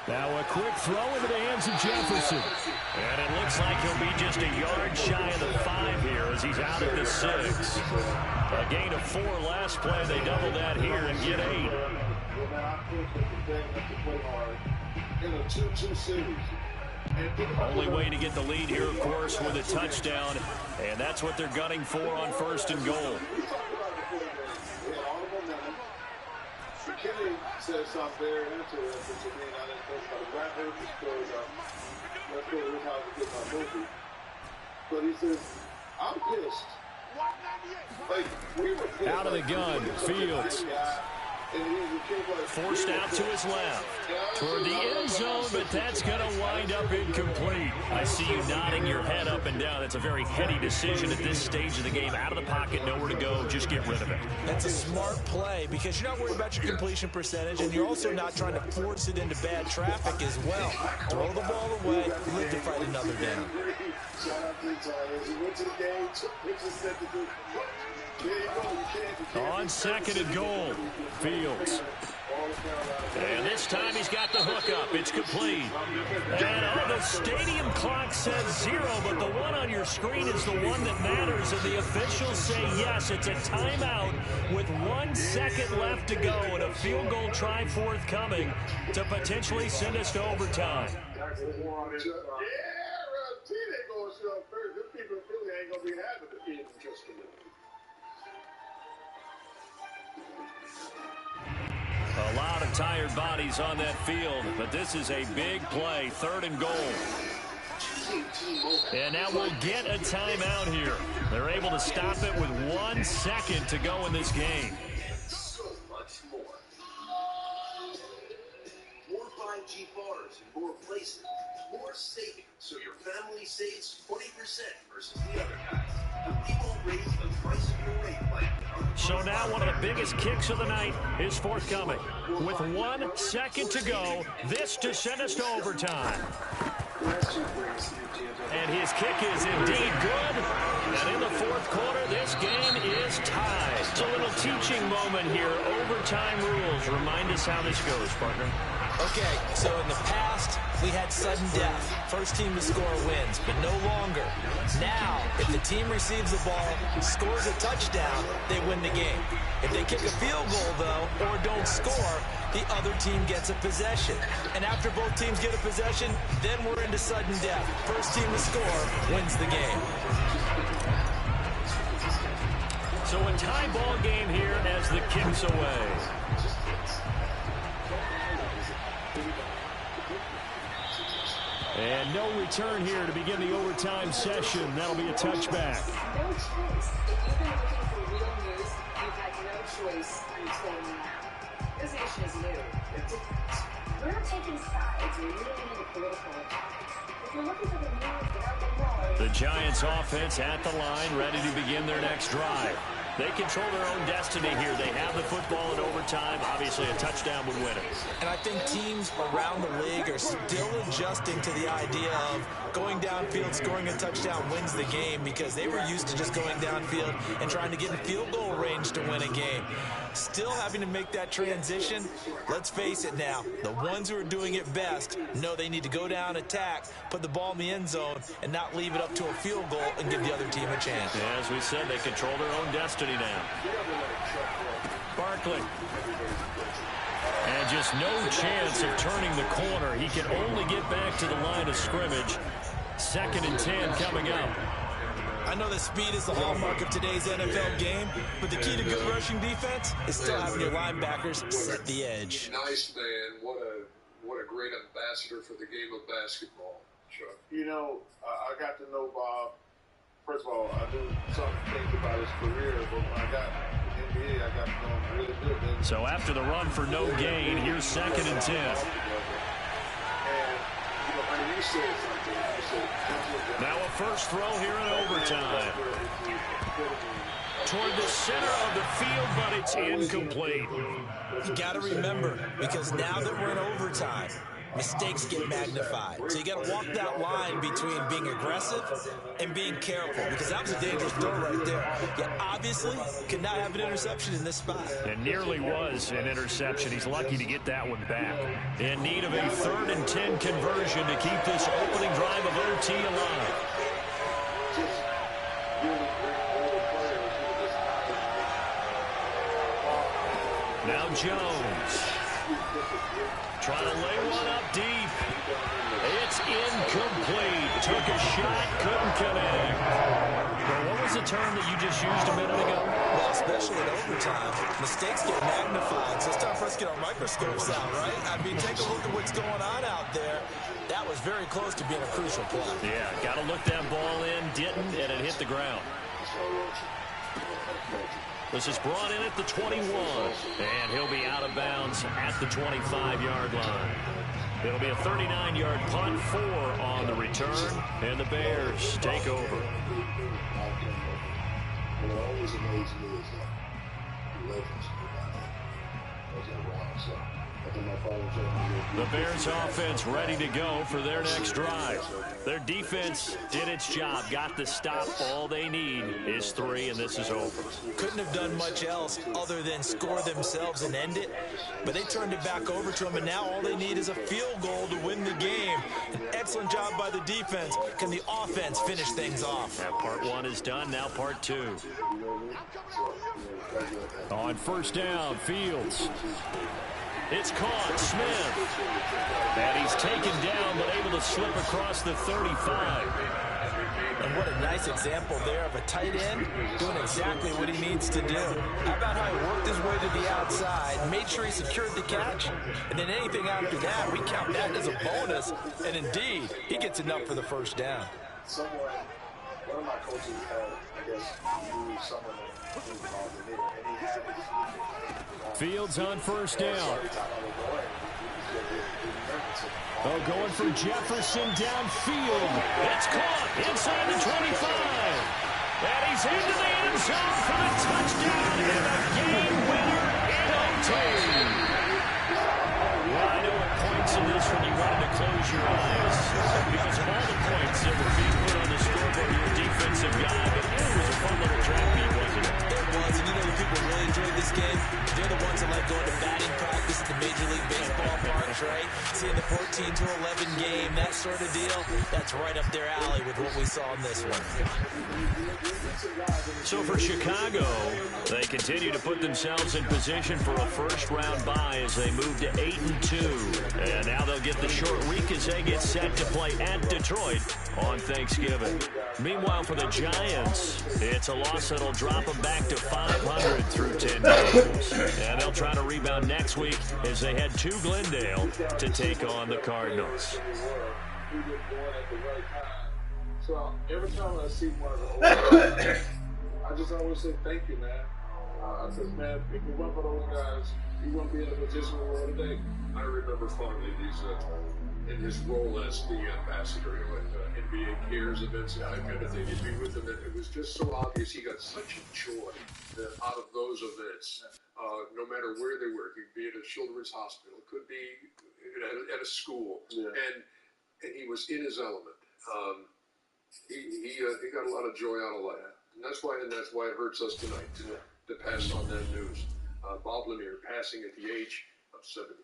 Now a quick throw into the hands of Jefferson. And it looks like he'll be just a yard shy of the 5 here as he's out at the 6. A gain of 4 last play. They double that here and get 8. In a 2-2 series. Only way to get the lead here, of course, with a touchdown. And that's what they're gunning for on 1st and goal. McKinney said something very interesting to me, and I didn't think about it. I heard the story about let's go to his house and get my movie. But he says, I'm pissed. Like, we were pissed. Out of the gun, Fields. Forced out to his left. Toward the end zone, but that's going to wind up incomplete. I see you nodding your head up and down. That's a very heady decision at this stage of the game. Out of the pocket, nowhere to go. Just get rid of it. That's a smart play because you're not worried about your completion percentage, and you're also not trying to force it into bad traffic as well. Throw the ball away, live to fight another down. On 2nd and goal, Fields. And this time he's got the hook up. It's complete. And the stadium clock says 0, but the one on your screen is the one that matters. And the officials say yes, it's a timeout with 1 second left to go and a field goal try forthcoming to potentially send us to overtime. A lot of tired bodies on that field, but this is a big play, 3rd and goal. And now we'll get a timeout here. They're able to stop it with 1 second to go in this game. So much more. More 5G bars in more places. More savings, so your family saves 20% versus the other guys. We won't raise the price of your rate plan. So now one of the biggest kicks of the night is forthcoming. With 1 second to go, this to send us to overtime. And his kick is indeed good. And in the 4th quarter, this game is tied. It's a little teaching moment here. Overtime rules. Remind us how this goes, partner. Okay, so in the past, we had sudden death. First team to score wins, but no longer. Now, if the team receives the ball, scores a touchdown, they win the game. If they kick a field goal, though, or don't score, the other team gets a possession. And after both teams get a possession, then we're into sudden death. First team to score wins the game. So a tie ball game here as the kick's away. And no return here to begin the overtime session. That'll be a touchback. No choice. If you've been looking for real news, you've had no choice until now. This nation is new. We're not taking sides or leaning into political topics. If you're looking for the news without the noise. The Giants offense at the line, ready to begin their next drive. They control their own destiny here. They have the football in overtime. Obviously, a touchdown would win it. And I think teams around the league are still adjusting to the idea of going downfield, scoring a touchdown wins the game, because they were used to just going downfield and trying to get in field goal range to win a game. Still having to make that transition. Let's face it now, the ones who are doing it best know they need to go down, attack, put the ball in the end zone, and not leave it up to a field goal and give the other team a chance. Yeah, as we said, they control their own destiny now. Barkley. And just no chance of turning the corner. He can only get back to the line of scrimmage. 2nd and 10 coming up. I know that speed is the hallmark of today's NFL game, but the key to good rushing defense is still having your linebackers set the edge. Nice man. What a great ambassador for the game of basketball, Chuck. You know, I got to know Bob. First of all, I knew some things about his career, but when I got to the NBA, I got to know him really good. So after the run for no gain, here's 2nd and 10. And, you know, when you said something, you said, now a first throw here in overtime. Toward the center of the field, but it's incomplete. You got to remember, because now that we're in overtime, mistakes get magnified. So you got to walk that line between being aggressive and being careful, because that was a dangerous throw right there. You obviously could not have an interception in this spot. It nearly was an interception. He's lucky to get that one back. In need of a 3rd and 10 conversion to keep this opening drive of OT alive. Now Jones. Trying to lay one up deep. It's incomplete. Took a shot, couldn't connect. Well, what was the term that you just used a minute ago? Well, especially in overtime, mistakes get magnified. So it's time for us to get our microscopes out, right? I mean, take a look at what's going on out there. That was very close to being a crucial play. Yeah, got to look that ball in. Didn't, and it hit the ground. This is brought in at the 21, and he'll be out of bounds at the 25-yard line. It'll be a 39-yard punt, 4 on the return, and the Bears take over. What always amazes me is that legends The Bears offense ready to go for their next drive. Their defense did its job, got the stop. All they need is 3, and this is over. Couldn't have done much else other than score themselves and end it, but they turned it back over to them, and now all they need is a field goal to win the game. An excellent job by the defense. Can the offense finish things off? That part 1 is done, now part 2. On first down, Fields. It's caught, Smith. And he's taken down, but able to slip across the 35. And what a nice example there of a tight end doing exactly what he needs to do. How about how he worked his way to the outside, made sure he secured the catch, and then anything after that, we count that as a bonus. And indeed, he gets enough for the first down. One of my coaches had, I guess, used someone who called the middle, and he had Fields on first down. Oh, going for Jefferson downfield. It's caught inside the 25. And he's into the end zone for the touchdown and a game winner in OT. Well, I know at points in this when you wanted to close your eyes because of all the points that were being put on the scoreboard, your defensive guy. But it was a fun little track meet, wasn't it? It was, and you know the people really enjoyed this game. They're the ones that like going to batting practice at the Major League Baseball parks, right? Seeing the 14-11 game, that sort of deal, that's right up their alley with what we saw in this one. So for Chicago, they continue to put themselves in position for a first-round bye as they move to 8-2. And now they'll get the short week as they get set to play at Detroit on Thanksgiving. Meanwhile, for the Giants, it's a loss that'll drop them back to 500 through 10 games. And they'll try to rebound next week as they head to Glendale to take on the Cardinals. So every time I see one of the old guys, I just always say thank you, man. Because, man, if it weren't for those guys, we wouldn't be in the position we are today. I remember fondly these, in his role as the ambassador, at NBA Cares events. I kind of think he'd be with them, and it was just so obvious he got such a joy out of those events. No matter where they were, it could be at a children's hospital, it could be at a school, and he was in his element. He got a lot of joy out of life, and that's why it hurts us tonight to pass on that news. Bob Lanier passing at the age of 73.